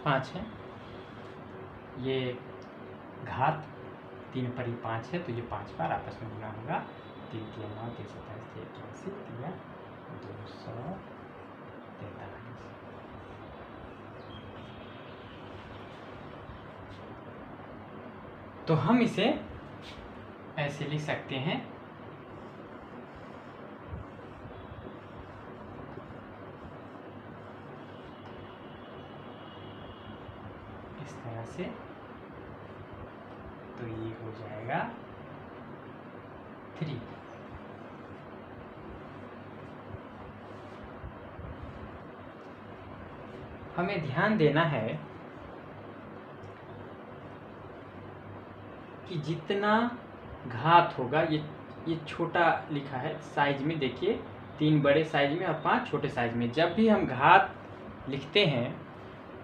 5 है, ये घात 3 पर 5 है, तो ये 5 बार आपस में गुना होगा। 3 3 9 3 27 3 81 3 243। तो हम इसे ऐसे लिख सकते हैं, इस तरह से। तो ये हो जाएगा 3। हमें ध्यान देना है कि जितना घात होगा, ये छोटा लिखा है साइज में, देखिए 3 बड़े साइज में और 5 छोटे साइज में। जब भी हम घात लिखते हैं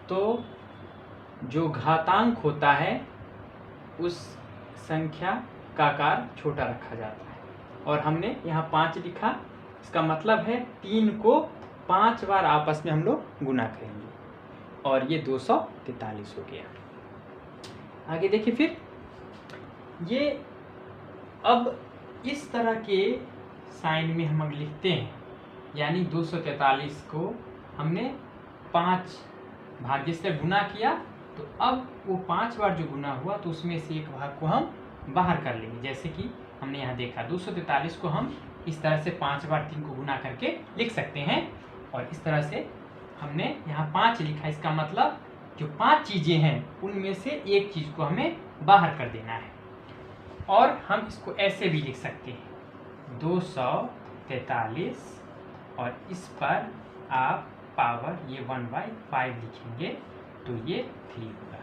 तो जो घातांक होता है उस संख्या का आकार छोटा रखा जाता है। और हमने यहाँ 5 लिखा, इसका मतलब है 3 को 5 बार आपस में हम लोग गुना करेंगे, और ये 243 हो गया। आगे देखिए, फिर ये अब इस तरह के साइन में हम लिखते हैं, यानी 243 को हमने 5 भाग्य से गुना किया, तो अब वो 5 बार जो गुना हुआ तो उसमें से एक भाग को हम बाहर कर लेंगे। जैसे कि हमने यहाँ देखा 243 को हम इस तरह से 5 बार 3 को गुना करके लिख सकते हैं, और इस तरह से हमने यहाँ 5 लिखा। इसका मतलब जो 5 चीज़ें हैं उनमें से एक चीज़ को हमें बाहर कर देना है। और हम इसको ऐसे भी लिख सकते हैं 243, और इस पर आप पावर ये 1/5 लिखेंगे, तो ये 3 होगा।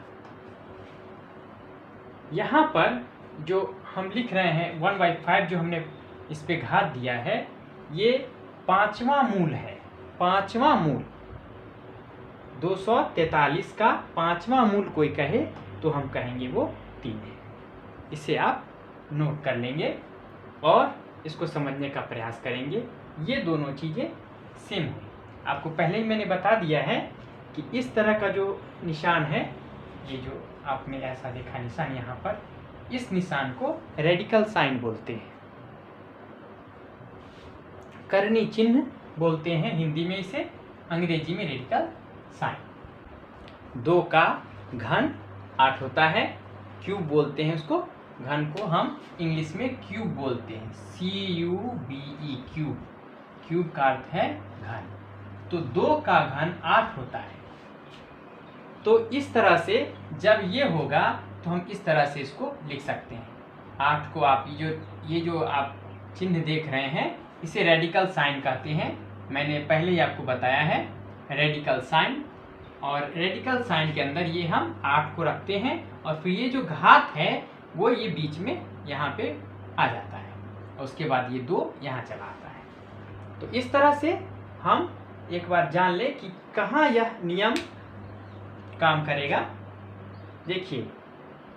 यहाँ पर जो हम लिख रहे हैं 1/5, जो हमने इस पे घात दिया है, ये 5वां मूल है। 5वां मूल 243 का 5वां मूल कोई कहे तो हम कहेंगे वो 3 है। इसे आप नोट कर लेंगे और इसको समझने का प्रयास करेंगे। ये दोनों चीज़ें सेम हैं। आपको पहले ही मैंने बता दिया है कि इस तरह का जो निशान है, ये जो आपने ऐसा देखा निशान यहाँ पर, इस निशान को रेडिकल साइन बोलते हैं, करनी चिन्ह बोलते हैं हिंदी में इसे, अंग्रेजी में रेडिकल साइन। 2 का घन 8 होता है, क्यूब बोलते हैं उसको। घन को हम इंग्लिश में क्यूब बोलते हैं, CUBE, क्यूब। क्यूब का अर्थ है घन। तो 2 का घन 8 होता है। तो इस तरह से जब ये होगा तो हम इस तरह से इसको लिख सकते हैं। 8 को आप ये जो आप चिन्ह देख रहे हैं, इसे रेडिकल साइन कहते हैं। मैंने पहले ही आपको बताया है रेडिकल साइन। और रेडिकल साइन के अंदर ये हम 8 को रखते हैं, और फिर ये जो घात है वो ये बीच में यहाँ पे आ जाता है, और उसके बाद ये 2 यहाँ चला आता है। तो इस तरह से हम एक बार जान लें कि कहाँ यह नियम काम करेगा। देखिए,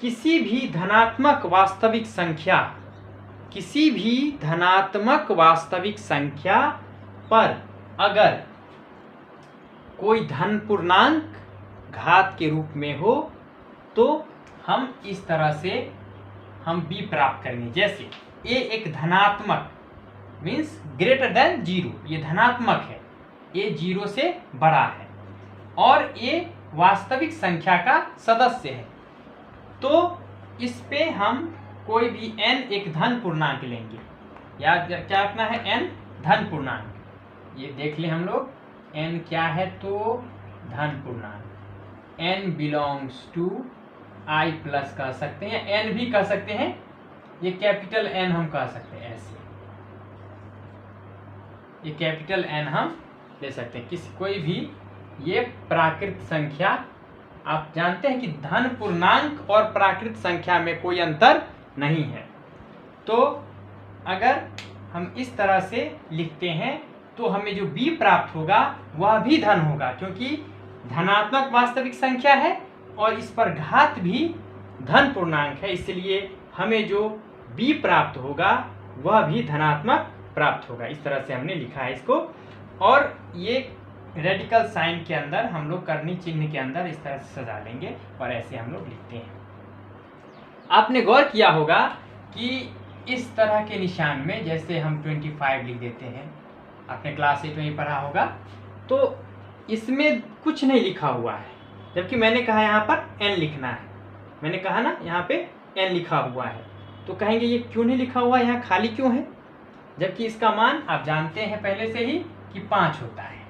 किसी भी धनात्मक वास्तविक संख्या पर अगर कोई धन पूर्णांक घात के रूप में हो तो हम इस तरह से हम b प्राप्त करेंगे। जैसे a एक धनात्मक मीन्स ग्रेटर देन 0, ये धनात्मक है, a 0 से बड़ा है, और a वास्तविक संख्या का सदस्य है। तो इस पे हम कोई भी n एक धन पूर्णांक लेंगे। याद क्या रखना है, n धन पूर्णांक। ये देख लें हम लोग, n क्या है तो धन पूर्णांक। n belongs to i plus कह सकते हैं, n भी कह सकते हैं, ये कैपिटल N हम कह सकते हैं ऐसे, ये कैपिटल N हम ले सकते हैं। कोई भी ये प्राकृत संख्या, आप जानते हैं कि धन पूर्णांक और प्राकृत संख्या में कोई अंतर नहीं है। तो अगर हम इस तरह से लिखते हैं तो हमें जो b प्राप्त होगा वह भी धन होगा, क्योंकि धनात्मक वास्तविक संख्या है और इस पर घात भी धन पूर्णांक है, इसलिए हमें जो b प्राप्त होगा वह भी धनात्मक प्राप्त होगा। इस तरह से हमने लिखा है इसको। और ये रेडिकल साइन के अंदर हम लोग करनी चिन्ह के अंदर इस तरह से सजा लेंगे और ऐसे हम लोग लिखते हैं। आपने गौर किया होगा कि इस तरह के निशान में जैसे हम 25 लिख देते हैं, आपने क्लास 8 में ही पढ़ा होगा, तो इसमें कुछ नहीं लिखा हुआ है, जबकि मैंने कहा यहाँ पर n लिखना है। मैंने कहा ना यहाँ पे n लिखा हुआ है, तो कहेंगे ये क्यों नहीं लिखा हुआ, यहाँ खाली क्यों है, जबकि इसका मान आप जानते हैं पहले से ही कि 5 होता है।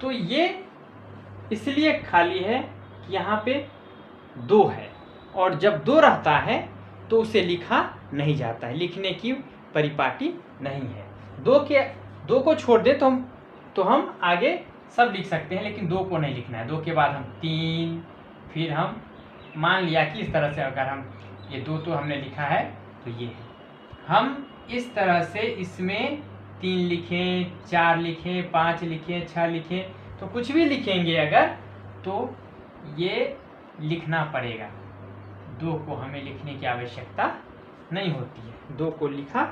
तो ये इसलिए खाली है कि यहाँ पे 2 है, और जब 2 रहता है तो उसे लिखा नहीं जाता है, लिखने की परिपाटी नहीं है। 2 को छोड़ दे तो हम आगे सब लिख सकते हैं, लेकिन 2 को नहीं लिखना है। 2 के बाद हम 3, फिर हम मान लिया कि इस तरह से अगर हम ये 2 तो हमने लिखा है तो ये है, हम इस तरह से इसमें 3 लिखें, 4 लिखें, 5 लिखें, 6 लिखें, तो कुछ भी लिखेंगे अगर तो ये लिखना पड़ेगा। 2 को हमें लिखने की आवश्यकता नहीं होती है, 2 को लिखा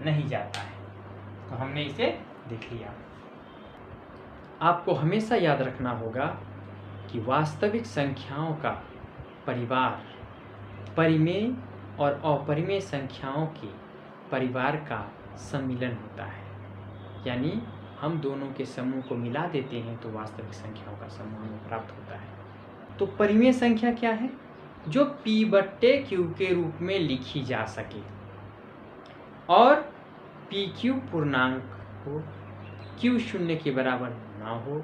नहीं जाता है, तो हमने इसे देख लिया। आपको हमेशा याद रखना होगा कि वास्तविक संख्याओं का परिवार परिमेय और अपरिमेय संख्याओं के परिवार का सम्मिलन होता है, यानी हम दोनों के समूह को मिला देते हैं तो वास्तविक संख्याओं का समूह हमें प्राप्त होता है। तो परिमेय संख्या क्या है? जो P/Q के रूप में लिखी जा सके और PQ पूर्णांक हो, Q 0 के बराबर ना हो।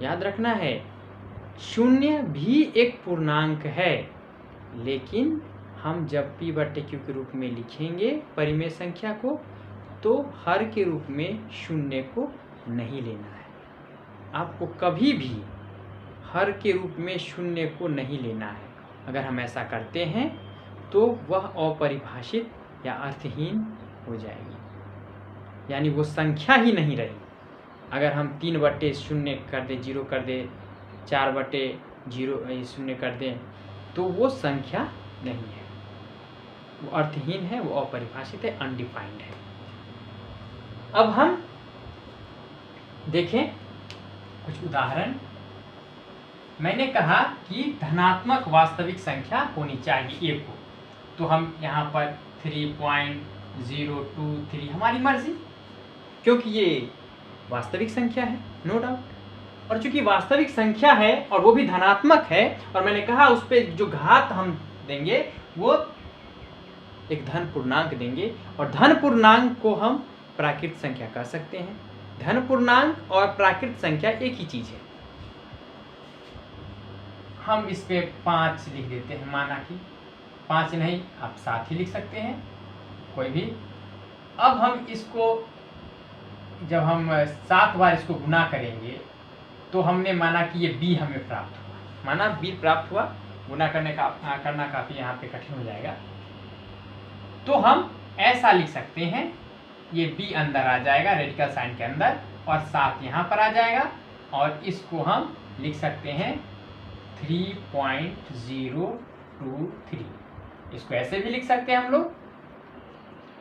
याद रखना है 0 भी एक पूर्णांक है, लेकिन हम जब P/Q के रूप में लिखेंगे परिमेय संख्या को तो हर के रूप में 0 को नहीं लेना है। आपको कभी भी हर के रूप में 0 को नहीं लेना है। अगर हम ऐसा करते हैं तो वह अपरिभाषित या अर्थहीन हो जाएगी, यानी वो संख्या ही नहीं रही। अगर हम 3/0 कर दें, 0 कर दें, 4/0 कर दें, तो वो संख्या नहीं है, वो अर्थहीन है, वो अपरिभाषित है, अनडिफाइंड है। अब हम देखें कुछ उदाहरण। मैंने कहा कि धनात्मक वास्तविक संख्या होनी चाहिए एक को, तो हम यहाँ पर 3.023 हमारी मर्जी, क्योंकि ये वास्तविक संख्या है, नो डाउट। और चूंकि वास्तविक संख्या है और वो भी धनात्मक है, और मैंने कहा उस पर जो घात हम देंगे वो एक धन पूर्णांक देंगे, और धन पूर्णांक को हम प्राकृत संख्या कह सकते हैं। धन पूर्णांक और प्राकृत संख्या एक ही चीज है। हम इस पे 5 लिख देते हैं, माना कि 5 नहीं आप 7 ही लिख सकते हैं, कोई भी। अब हम इसको जब हम 7 बार इसको गुना करेंगे तो हमने माना कि ये b हमें प्राप्त हुआ, माना b प्राप्त हुआ, गुना करना काफ़ी यहाँ पे कठिन हो जाएगा, तो हम ऐसा लिख सकते हैं, ये b अंदर आ जाएगा रेडिकल साइन के अंदर और 7 यहाँ पर आ जाएगा, और इसको हम लिख सकते हैं 3.023। इसको ऐसे भी लिख सकते हैं हम लोग।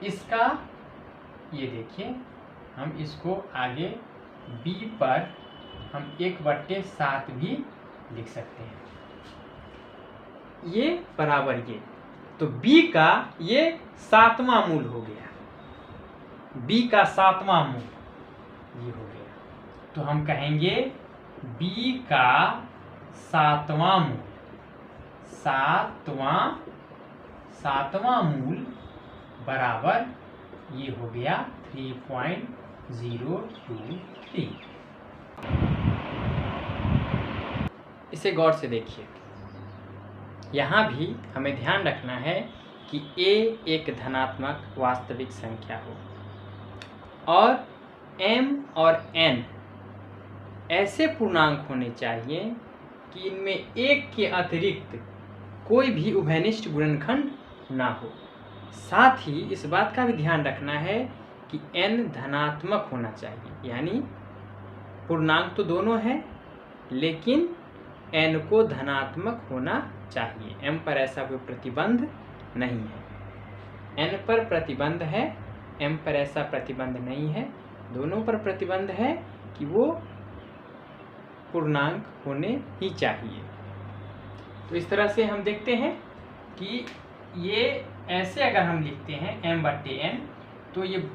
इसका ये देखिए, हम इसको आगे b पर हम 1/7 भी लिख सकते हैं, ये बराबर ये, तो b का ये 7वां मूल हो गया, b का 7वां मूल ये हो गया। तो हम कहेंगे b का 7वां मूल, 7वां मूल बराबर ये हो गया 3.023। इसे गौर से देखिए, यहाँ भी हमें ध्यान रखना है कि a एक धनात्मक वास्तविक संख्या हो और m और n ऐसे पूर्णांक होने चाहिए कि इनमें एक के अतिरिक्त कोई भी उभयनिष्ठ गुणनखंड ना हो। साथ ही इस बात का भी ध्यान रखना है कि n धनात्मक होना चाहिए, यानी पूर्णांक तो दोनों हैं लेकिन n को धनात्मक होना चाहिए। m पर ऐसा कोई प्रतिबंध नहीं है, n पर प्रतिबंध है, m पर ऐसा प्रतिबंध नहीं है। दोनों पर प्रतिबंध है कि वो पूर्णांक होने ही चाहिए। तो इस तरह से हम देखते हैं कि ये ऐसे अगर हम लिखते हैं m/n, तो ये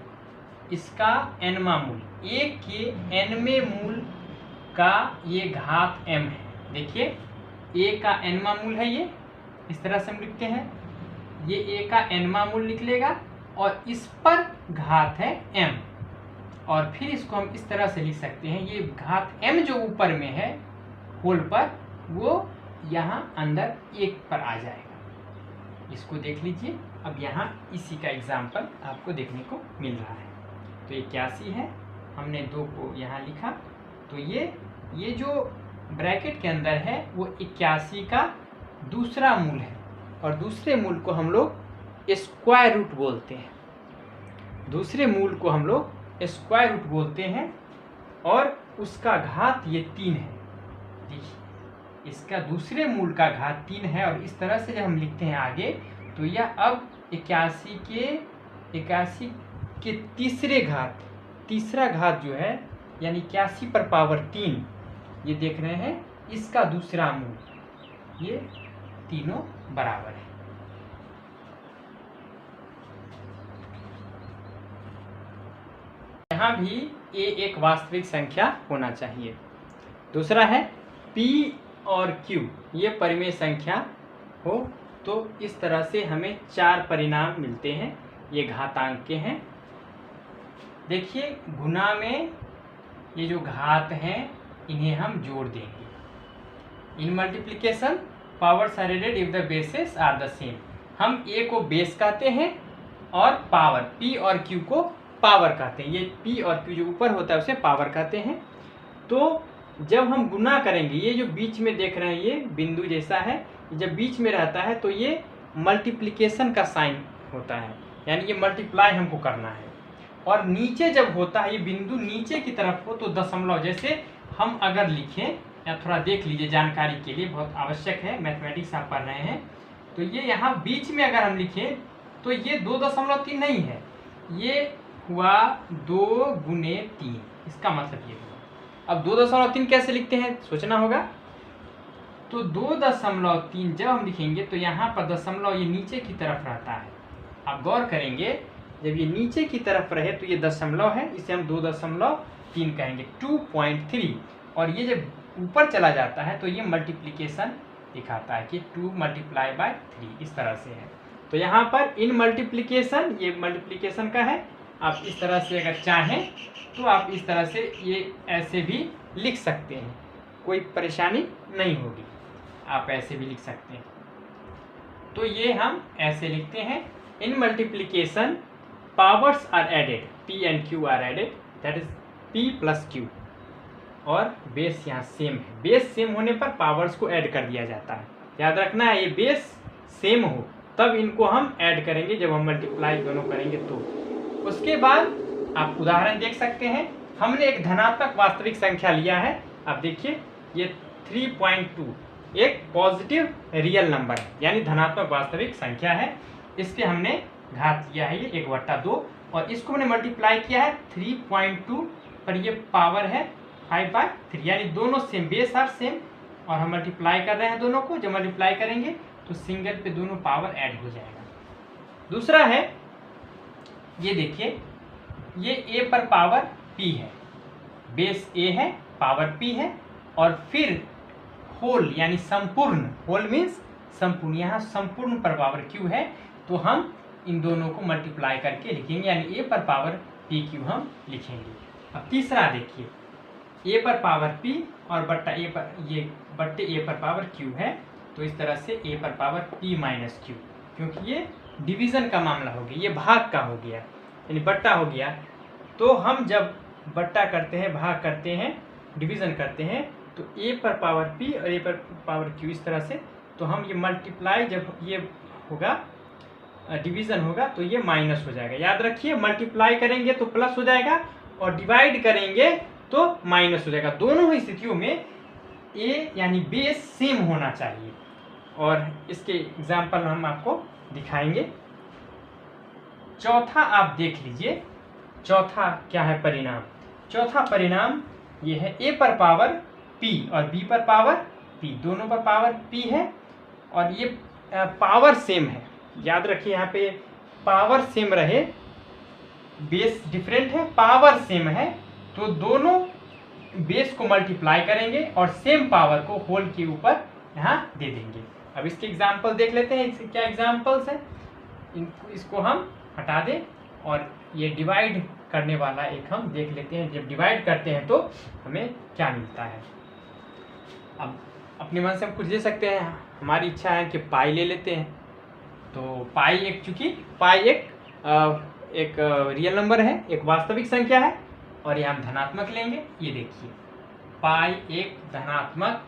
इसका nवां मूल, a के nवें मूल का ये घात m है। देखिए a का nवां मूल है, ये इस तरह से हम लिखते हैं, ये a का nवां मूल निकलेगा और इस पर घात है m, और फिर इसको हम इस तरह से लिख सकते हैं, ये घात m जो ऊपर में है होल पर, वो यहाँ अंदर 1 पर आ जाएगा। इसको देख लीजिए। अब यहाँ इसी का एग्जाम्पल आपको देखने को मिल रहा है। तो 81 है, हमने 2 को यहाँ लिखा, तो ये जो ब्रैकेट के अंदर है वो 81 का दूसरा मूल है, और दूसरे मूल को हम लोग स्क्वायर रूट बोलते हैं। दूसरे मूल को हम लोग स्क्वायर रूट बोलते हैं, और उसका घात ये 3 है। देखिए इसका दूसरे मूल का घात 3 है, और इस तरह से जब हम लिखते हैं आगे, तो यह अब 81 के तीसरा घात जो है, यानी 81 पर पावर 3, ये देख रहे हैं, इसका दूसरा मूल, ये तीनों बराबर है। यहाँ भी a एक वास्तविक संख्या होना चाहिए। दूसरा है p और q ये परिमेय संख्या हो, तो इस तरह से हमें 4 परिणाम मिलते हैं, ये घातांक के हैं। देखिए गुणा में ये जो घात हैं इन्हें हम जोड़ देंगे। In multiplication powers are added if the bases are the same. हम a को बेस कहते हैं और पावर p और q को पावर कहते हैं। ये p और q जो ऊपर होता है उसे पावर कहते हैं। तो जब हम गुना करेंगे, ये जो बीच में देख रहे हैं ये बिंदु जैसा है, जब बीच में रहता है तो ये मल्टीप्लिकेशन का साइन होता है, यानी ये मल्टीप्लाई हमको करना है। और नीचे जब होता है, ये बिंदु नीचे की तरफ हो, तो दशमलव, जैसे हम अगर लिखें, या थोड़ा देख लीजिए जानकारी के लिए, बहुत आवश्यक है, मैथमेटिक्स आप पढ़ रहे हैं, तो ये यहाँ बीच में अगर हम लिखें तो ये 2.3 नहीं है, ये हुआ 2 गुने 3, इसका मतलब ये हुआ। अब 2.3 कैसे लिखते हैं सोचना होगा। तो 2.3 जब हम लिखेंगे तो यहाँ पर दशमलव ये नीचे की तरफ रहता है। आप गौर करेंगे, जब ये नीचे की तरफ रहे तो ये दशमलव है, इसे हम 2.3 कहेंगे, 2.3। और ये जब ऊपर चला जाता है तो ये मल्टीप्लिकेशन दिखाता है कि 2 × 3, इस तरह से है। तो यहाँ पर इन मल्टीप्लिकेशन, ये मल्टीप्लिकेशन का है। आप इस तरह से अगर चाहें तो आप इस तरह से ये ऐसे भी लिख सकते हैं, कोई परेशानी नहीं होगी, आप ऐसे भी लिख सकते हैं। तो ये हम ऐसे लिखते हैं, in multiplication powers are added, p and q are added, that is p + q, और बेस यहाँ सेम है। बेस सेम होने पर पावर्स को ऐड कर दिया जाता है। याद रखना है, ये बेस सेम हो तब इनको हम ऐड करेंगे, जब हम मल्टीप्लाई दोनों करेंगे तो। उसके बाद आप उदाहरण देख सकते हैं, हमने एक धनात्मक वास्तविक संख्या लिया है। अब देखिए ये 3.2 एक पॉजिटिव रियल नंबर है, यानी धनात्मक वास्तविक संख्या है। इसके हमने घात लिया है ये 1/2, और इसको हमने मल्टीप्लाई किया है 3.2 पर, ये पावर है 5/3, यानी दोनों सेम, बेस आर सेम, और हम मल्टीप्लाई कर रहे हैं दोनों को। जब मल्टीप्लाई करेंगे तो सिंगल पे दोनों पावर ऐड हो जाएगा। दूसरा है, ये देखिए, ये a पर पावर p है, बेस a है, पावर p है, और फिर होल यानी संपूर्ण, होल मीन्स संपूर्ण, यहाँ संपूर्ण पर पावर q है, तो हम इन दोनों को मल्टीप्लाई करके लिखेंगे, यानी a पर पावर pq हम लिखेंगे। अब तीसरा देखिए, a पर पावर p और बट्टा a पर, ये बट्टे a पर पावर q है, तो इस तरह से a पर पावर p - q, क्योंकि ये डिवीज़न का मामला हो गया, ये भाग का हो गया, यानी बट्टा हो गया। तो हम जब बट्टा करते हैं, भाग करते हैं, डिवीज़न करते हैं, तो a पर पावर p और a पर पावर q इस तरह से, तो हम ये मल्टीप्लाई, जब ये होगा डिवीज़न होगा तो ये माइनस हो जाएगा। याद रखिए, मल्टीप्लाई करेंगे तो प्लस हो जाएगा, और डिवाइड करेंगे तो माइनस हो जाएगा। दोनों ही स्थितियों में a यानी बेस सेम होना चाहिए, और इसके एग्जाम्पल हम आपको दिखाएंगे। चौथा आप देख लीजिए, चौथा क्या है परिणाम। चौथा परिणाम ये है a पर पावर p और b पर पावर p, दोनों पर पावर p है और ये पावर सेम है। याद रखिए यहाँ पे पावर सेम रहे, बेस डिफरेंट है, पावर सेम है, तो दोनों बेस को मल्टीप्लाई करेंगे और सेम पावर को होल के ऊपर यहाँ दे देंगे। अब इसके एग्जाम्पल देख लेते हैं, इसके क्या एग्जाम्पल्स हैं। इसको हम हटा दें और ये डिवाइड करने वाला एक हम देख लेते हैं। जब डिवाइड करते हैं तो हमें क्या मिलता है। अब अपने मन से हम कुछ ले सकते हैं, हमारी इच्छा है कि पाई ले लेते हैं। तो पाई एक, चूंकि पाई एक रियल नंबर है, एक वास्तविक संख्या है और ये हम धनात्मक लेंगे। ये देखिए पाई एक धनात्मक,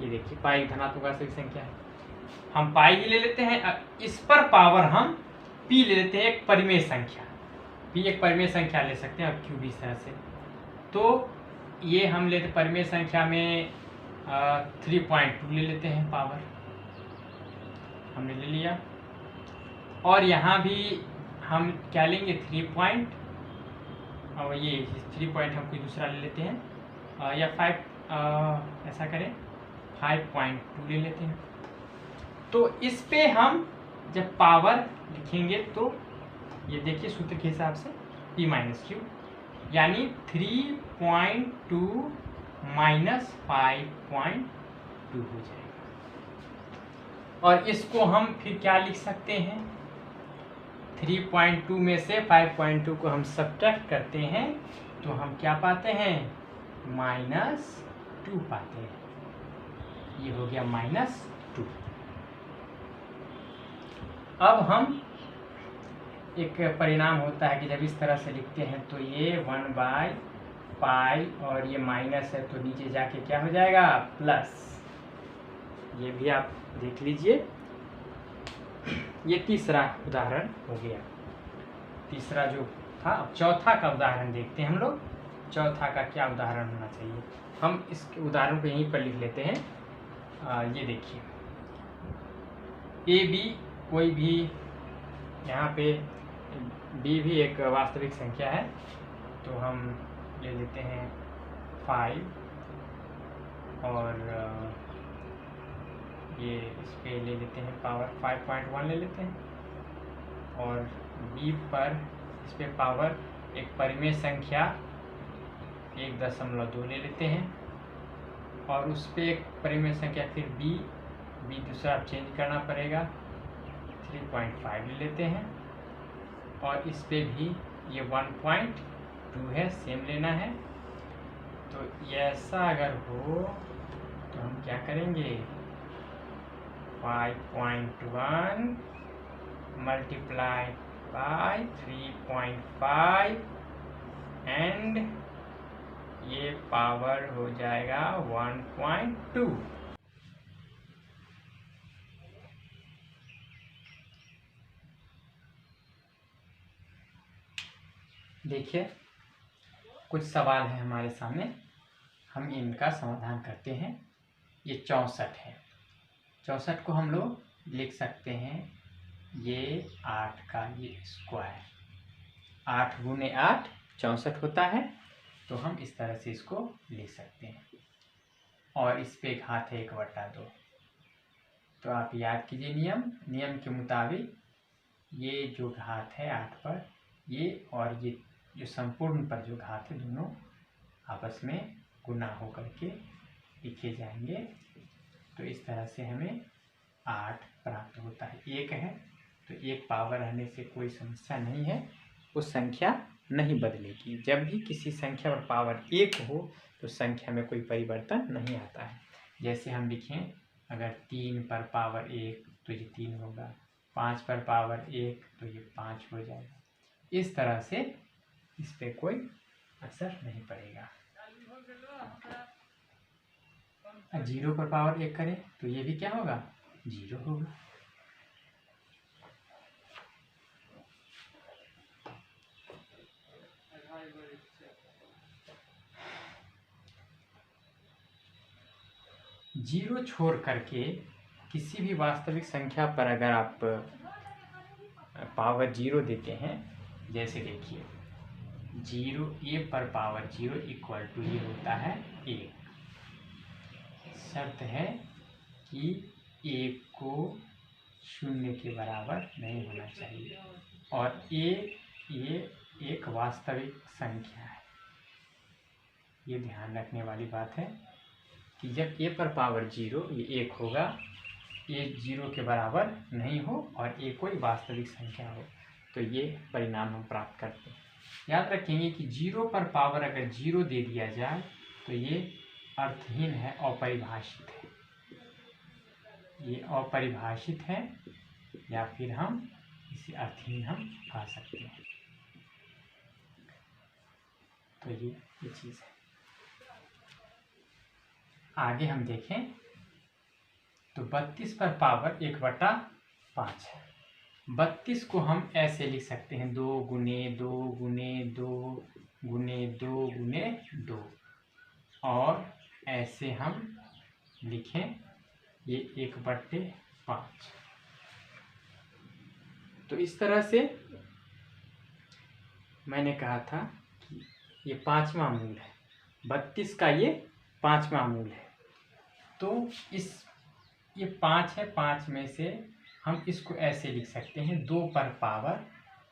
ये देखिए पाई धनात्मक वास्तविक संख्या है, हम पाई ही ले लेते हैं। इस पर पावर हम p ले लेते हैं, एक परिमेय संख्या, p एक परिमेय संख्या ले सकते हैं और q भी इस तरह से। तो ये हम लेते परिमेय संख्या में 3.2 ले लेते हैं, पावर हमने ले लिया। और यहाँ भी हम क्या लेंगे 3 और ये 3 हम कोई दूसरा ले लेते हैं या 5 ऐसा करें 5.2 ले लेते हैं। तो इस पे हम जब पावर लिखेंगे तो ये देखिए सूत्र के हिसाब से p माइनस क्यू, यानी 3.2 माइनस 5.2 हो जाएगा। और इसको हम फिर क्या लिख सकते हैं, 3.2 में से 5.2 को हम सब्ट्रैक्ट करते हैं तो हम क्या पाते हैं, -2 पाते हैं। ये हो गया -2। अब हम एक परिणाम होता है कि जब इस तरह से लिखते हैं तो ये 1/पाई और ये माइनस है तो नीचे जाके क्या हो जाएगा प्लस। ये भी आप देख लीजिए। ये तीसरा उदाहरण हो गया। तीसरा जो था, अब चौथा का उदाहरण देखते हैं हम लोग। चौथा का क्या उदाहरण होना चाहिए, हम इस उदाहरण को यहीं पर लिख लेते हैं। ये देखिए ए बी कोई भी, यहाँ पे b भी एक वास्तविक संख्या है तो हम ले लेते हैं 5 और ये इस पे ले लेते हैं पावर 5.1 ले लेते हैं। और b पर इस पे पावर एक परिमेय संख्या 1.2 ले लेते हैं और उस पे एक परिमेय संख्या फिर b दूसरा चेंज करना पड़ेगा 3.5 ले लेते हैं। और इस पे भी ये 1.2 है, सेम लेना है। तो ऐसा अगर हो तो हम क्या करेंगे, 5.1 मल्टीप्लाई बाय 3.5 एंड ये पावर हो जाएगा 1.2। देखिए कुछ सवाल है हमारे सामने, हम इनका समाधान करते हैं। ये 64 है, 64 को हम लोग लिख सकते हैं ये 8 का ये स्क्वायर, 8 गुने 8 64 होता है। तो हम इस तरह से इसको लिख सकते हैं और इस पे घात है 1/2। तो आप याद कीजिए नियम के मुताबिक ये जो घात है 8 पर, ये और ये जो संपूर्ण पर जो घात है, दोनों आपस में गुना होकर के लिखे जाएंगे। तो इस तरह से हमें 8 प्राप्त होता है। 1 है तो 1 पावर रहने से कोई समस्या नहीं है, उस संख्या नहीं बदलेगी। जब भी किसी संख्या पर पावर 1 हो तो संख्या में कोई परिवर्तन नहीं आता है। जैसे हम लिखें अगर 3 पर पावर 1 तो ये 3 होगा, 5 पर पावर 1 तो ये 5 हो जाएगा। इस तरह से इस पे कोई असर नहीं पड़ेगा। 0 पर पावर 1 करें तो ये भी क्या होगा, 0 होगा। जीरो छोड़ करके किसी भी वास्तविक संख्या पर अगर आप पावर 0 देते हैं, जैसे देखिए जीरो ए पर पावर 0 इक्वल टू ये होता है 1। शर्त है कि 1 को 0 के बराबर नहीं होना चाहिए और ये एक वास्तविक संख्या है। ये ध्यान रखने वाली बात है कि जब ए पर पावर 0 ये 1 होगा, ये 0 के बराबर नहीं हो और ये कोई वास्तविक संख्या हो, तो ये परिणाम हम प्राप्त करते हैं। याद रखेंगे कि 0 पर पावर अगर 0 दे दिया जाए तो ये अर्थहीन है, अपरिभाषित है। ये अपरिभाषित है या फिर हम इसे अर्थहीन हम कह सकते हैं। तो ये चीज़ है। आगे हम देखें तो 32 पर पावर 1/5 है। 32 को हम ऐसे लिख सकते हैं 2 गुने 2 गुने 2 गुने 2 गुने 2 और ऐसे हम लिखें ये 1/5। तो इस तरह से मैंने कहा था कि ये 5वां मूल है, 32 का ये 5वां मूल है। तो ये 5 है, 5 में से हम इसको ऐसे लिख सकते हैं 2 पर पावर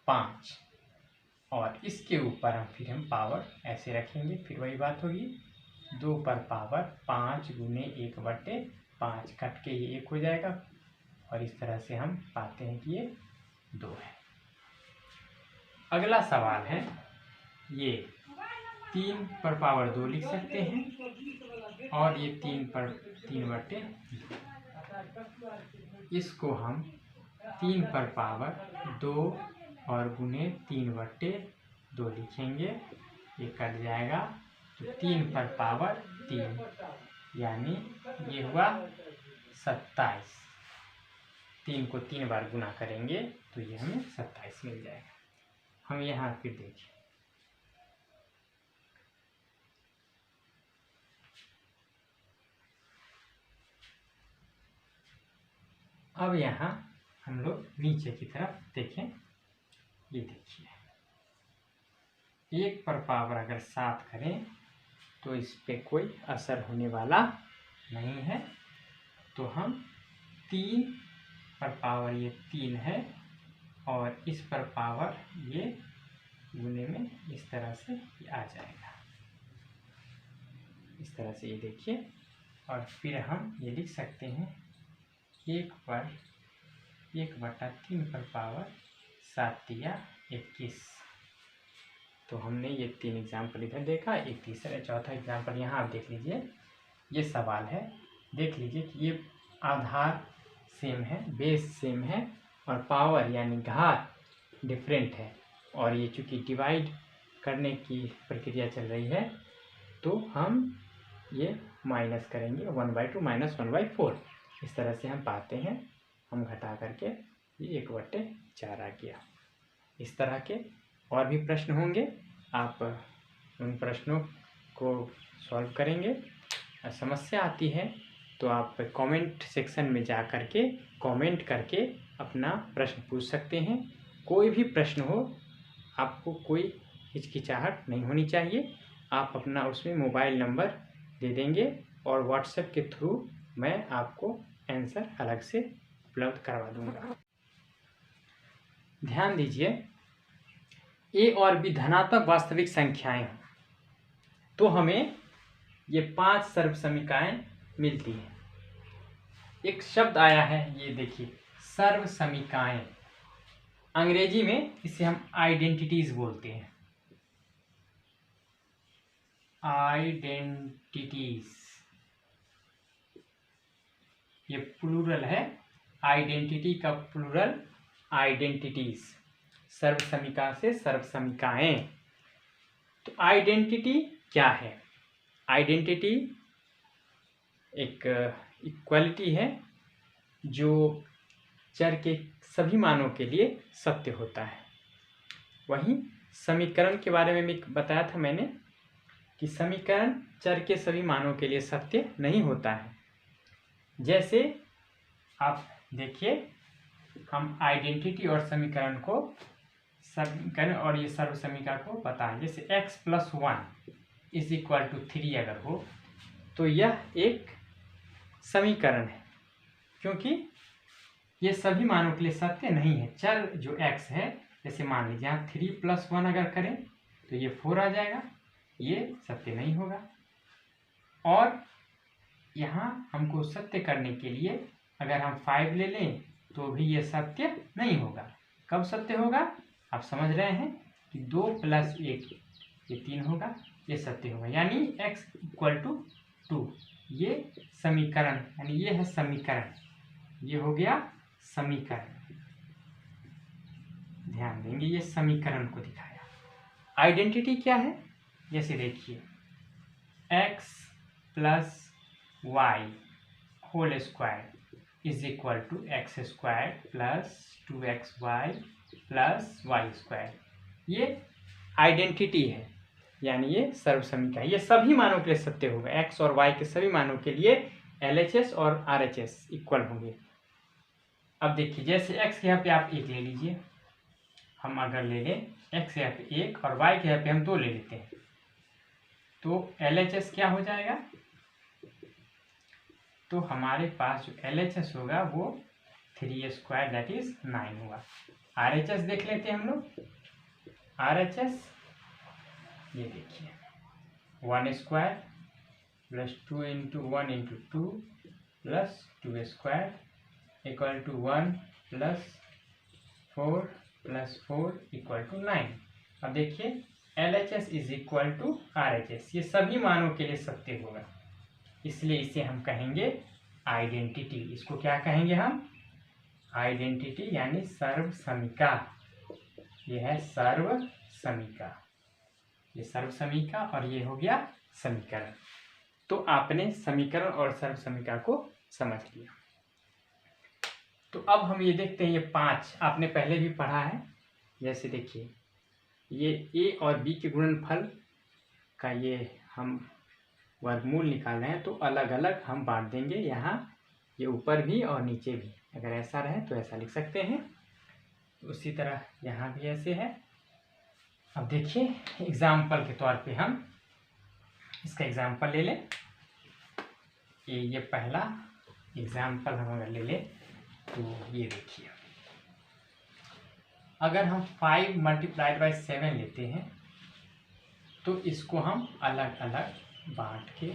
5 और इसके ऊपर हम पावर ऐसे रखेंगे, फिर वही बात होगी 2 पर पावर 5 गुने 1/5 कट के ये 1 हो जाएगा और इस तरह से हम पाते हैं कि ये 2 है। अगला सवाल है ये 3 पर पावर 2 लिख सकते हैं और ये 3/2 इसको हम 3 पर पावर 2 और गुने 3/2 लिखेंगे, ये कट जाएगा तो 3 पर पावर 3 यानी ये हुआ 27। 3 को 3 बार गुना करेंगे तो ये हमें 27 मिल जाएगा। हम यहाँ फिर देखें अब यहाँ हम लोग नीचे की तरफ देखें, ये देखिए 1 पर पावर अगर 7 करें तो इस पे कोई असर होने वाला नहीं है, तो हम 3 पर पावर ये 3 है और इस पर पावर ये गुने में इस तरह से ये आ जाएगा, इस तरह से ये देखिए। और फिर हम ये लिख सकते हैं 1 पर 1/3 पर पावर 7 या 21। तो हमने ये 3 एग्जाम्पल इधर देखा, एक तीसरा चौथा एग्जाम्पल यहाँ आप देख लीजिए। ये सवाल है, देख लीजिए कि ये आधार सेम है, बेस सेम है और पावर यानी घात डिफरेंट है और ये चूँकि डिवाइड करने की प्रक्रिया चल रही है तो हम ये माइनस करेंगे 1/2 माइनस 1/4। इस तरह से हम पाते हैं, हम घटा करके ये 1/4 आ गया। इस तरह के और भी प्रश्न होंगे, आप उन प्रश्नों को सॉल्व करेंगे। समस्या आती है तो आप कमेंट सेक्शन में जा करके कमेंट करके अपना प्रश्न पूछ सकते हैं। कोई भी प्रश्न हो, आपको कोई हिचकिचाहट नहीं होनी चाहिए। आप अपना उसमें मोबाइल नंबर दे देंगे और व्हाट्सएप के थ्रू मैं आपको आंसर अलग से उपलब्ध करवा दूंगा। ध्यान दीजिए, ए और बी धनात्मक वास्तविक संख्याएं हों तो हमें ये 5 सर्वसमीकाएं मिलती हैं। एक शब्द आया है, ये देखिए सर्वसमीकाएं, अंग्रेजी में इसे हम आइडेंटिटीज बोलते हैं। आइडेंटिटीज, ये प्लूरल है, आइडेंटिटी का प्लूरल आइडेंटिटीज, सर्वसमीका से सर्वसमीकाएं। तो आइडेंटिटी क्या है? आइडेंटिटी एक इक्वलिटी है जो चर के सभी मानों के लिए सत्य होता है। वहीं समीकरण के बारे में भी बताया था मैंने कि समीकरण चर के सभी मानों के लिए सत्य नहीं होता है। जैसे आप देखिए, हम आइडेंटिटी और समीकरण को समीकरण और ये सर्व समीकरण को बताएं। जैसे x+1 = 3 अगर हो तो यह एक समीकरण है, क्योंकि ये सभी मानों के लिए सत्य नहीं है। चर जो x है, जैसे मान लीजिए यहाँ 3+1 अगर करें तो ये 4 आ जाएगा, ये सत्य नहीं होगा। और यहाँ हमको सत्य करने के लिए अगर हम 5 ले लें तो भी ये सत्य नहीं होगा। कब सत्य होगा? आप समझ रहे हैं कि 2 + 1 ये 3 होगा, ये सत्य होगा। यानी x = 2 ये समीकरण, यानी ये है समीकरण, ये हो गया समीकरण। ध्यान देंगे, ये समीकरण को दिखाया। आइडेंटिटी क्या है? जैसे देखिए x + y whole square = x² + 2xy + y²। ये आइडेंटिटी है, यानी ये सर्व समीकरण, ये सभी मानों के लिए सत्य होगा। x और y के सभी मानों के लिए LHS और RHS इक्वल होंगे। अब देखिए, जैसे x के यहाँ पे आप 1 ले लीजिए, हम अगर ले लें x के यहाँ पे 1 और y के यहाँ पे हम 2 ले लेते हैं, तो LHS क्या हो जाएगा? तो हमारे पास जो LHS होगा वो 3² = 9 होगा। RHS देख लेते हैं हम लोग। RHS ये देखिए 1² + 2 × 1 × 2 + 2² = 1 + 4 + 4 = 9। अब देखिए LHS = RHS, ये सभी मानों के लिए सत्य होगा, इसलिए इसे हम कहेंगे आइडेंटिटी। इसको क्या कहेंगे हम? आइडेंटिटी, यानी सर्व समीका। ये है सर्व समीका, ये सर्व समीका और ये हो गया समीकरण। तो आपने समीकरण और सर्व समीका को समझ लिया। तो अब हम ये देखते हैं, ये 5 आपने पहले भी पढ़ा है। जैसे देखिए ये a और b के गुणनफल का ये हम वर्गमूल निकाल रहे हैं, तो अलग अलग हम बांट देंगे। यहाँ ये ऊपर भी और नीचे भी, अगर ऐसा रहे तो ऐसा लिख सकते हैं। उसी तरह यहाँ भी ऐसे है। अब देखिए एग्जाम्पल के तौर पे हम इसका एग्जाम्पल ले लें। ये पहला एग्जाम्पल हम अगर ले लें तो ये देखिए, अगर हम 5 × 7 लेते हैं तो इसको हम अलग अलग बांट के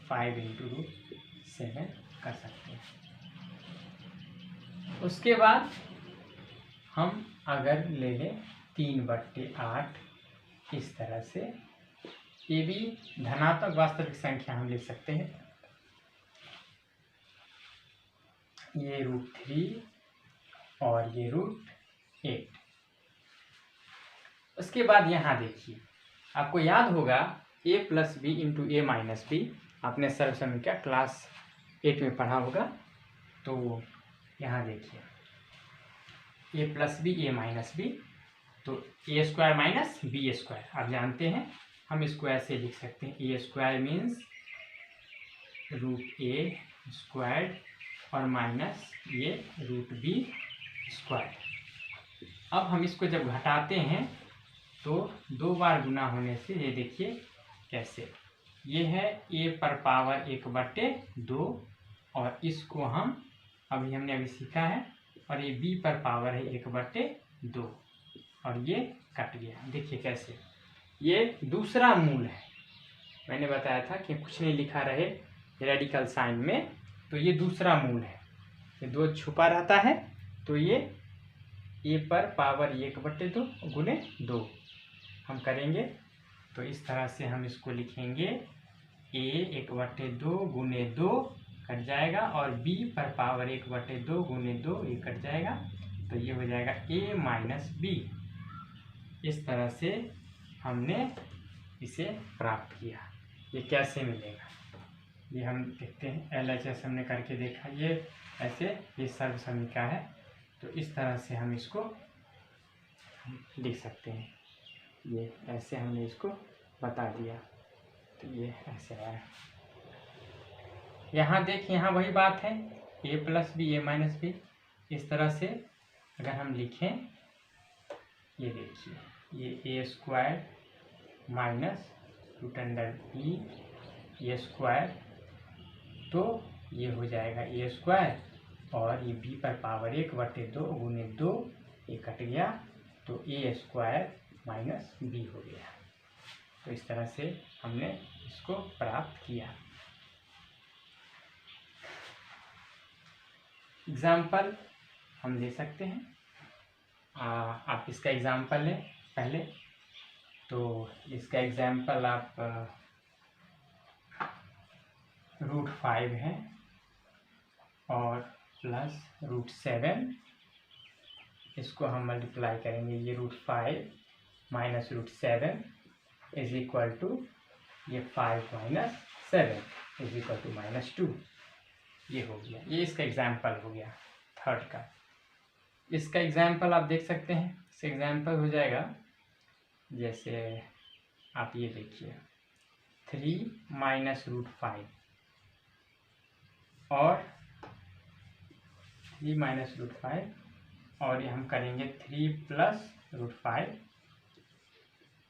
5 × √7 कर सकते हैं। उसके बाद हम अगर ले लें 3/8, इस तरह से ये भी धनात्मक वास्तविक संख्या हम लिख सकते हैं। ये √3 और ये √8। उसके बाद यहाँ देखिए, आपको याद होगा a + b × a - b, आपने सर्व समीकरण क्लास 8 में पढ़ा होगा। तो यहाँ देखिए a + b a - b, तो a² - b²। आप जानते हैं हम इसको ऐसे लिख सकते हैं, a² मीन्स √a² और माइनस ये √b²। अब हम इसको जब घटाते हैं तो 2 बार गुना होने से ये देखिए कैसे, ये है a⁴1/2 और इसको हम अभी सीखा है, और ये b⁴ है 1/2 और ये कट गया। देखिए कैसे, ये दूसरा मूल है। मैंने बताया था कि कुछ नहीं लिखा रहे रेडिकल साइन में, तो ये दूसरा मूल है। ये 2 छुपा रहता है, तो ये a⁴ 1/2 × 2 हम करेंगे। तो इस तरह से हम इसको लिखेंगे, a 1/2 × 2 कट जाएगा, और b⁴ 1/2 × 2 ये कट जाएगा, तो ये हो जाएगा a - b। इस तरह से हमने इसे प्राप्त किया। ये कैसे मिलेगा ये हम देखते हैं। LHS हमने करके देखा, ये ऐसे ये सर्व समीका है। तो इस तरह से हम इसको लिख सकते हैं। ये ऐसे हमने इसको बता दिया, तो ये ऐसे आया। यहाँ देखिए, यहाँ वही बात है, a + b a - b। इस तरह से अगर हम लिखें ये देखिए ये A square minus root under B A square, तो ये हो जाएगा ए स्क्वायर और ये बी पर पावर 1/2 गुने 2, ये कट गया तो ए स्क्वायर माइनस बी हो गया। तो इस तरह से हमने इसको प्राप्त किया। एग्जाम्पल हम ले सकते हैं, आप इसका एग्जाम्पल लें पहले। तो इसका एग्जाम्पल आप √5 है और प्लस √7, इसको हम मल्टीप्लाई करेंगे। ये √5 माइनस √7 इज इक्वल टू ये 5 माइनस 7 इज इक्वल टू -2। ये हो गया, ये इसका एग्जाम्पल हो गया थर्ड का। इसका एग्जाम्पल आप देख सकते हैं, इसका एग्जाम्पल हो जाएगा जैसे आप ये देखिए 3 माइनस √5 और 3 माइनस √5 और ये हम करेंगे 3 प्लस √5,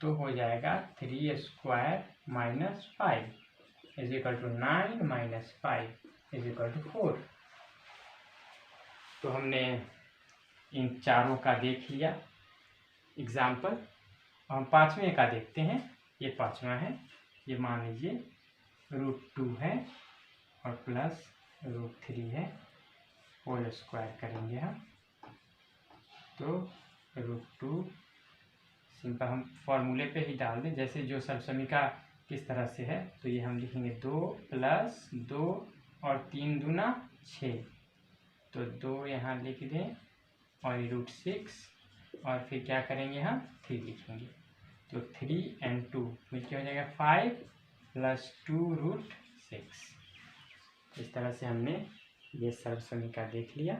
तो हो जाएगा 3 square minus 5 is equal to 9 minus 5 is equal to 4। तो हमने इन चारों का देख लिया एग्जाम्पल। हम पाँचवें का देखते हैं। ये पाँचवा है, ये मान लीजिए √2 है और प्लस √3 है, होल स्क्वायर करेंगे हम। तो √2 सिंपल हम फॉर्मूले पे ही डाल दें, जैसे जो समीकरण किस तरह से है। तो ये हम लिखेंगे 2 प्लस 2 और 3 दूना 6, तो 2 यहाँ लिख दें और ये √6 और फिर क्या करेंगे हम 3 लिखेंगे। तो 3 और 2 मिलकर हो जाएगा 5 प्लस 2 √6। इस तरह से हमने ये सर्व समीकरण देख लिया।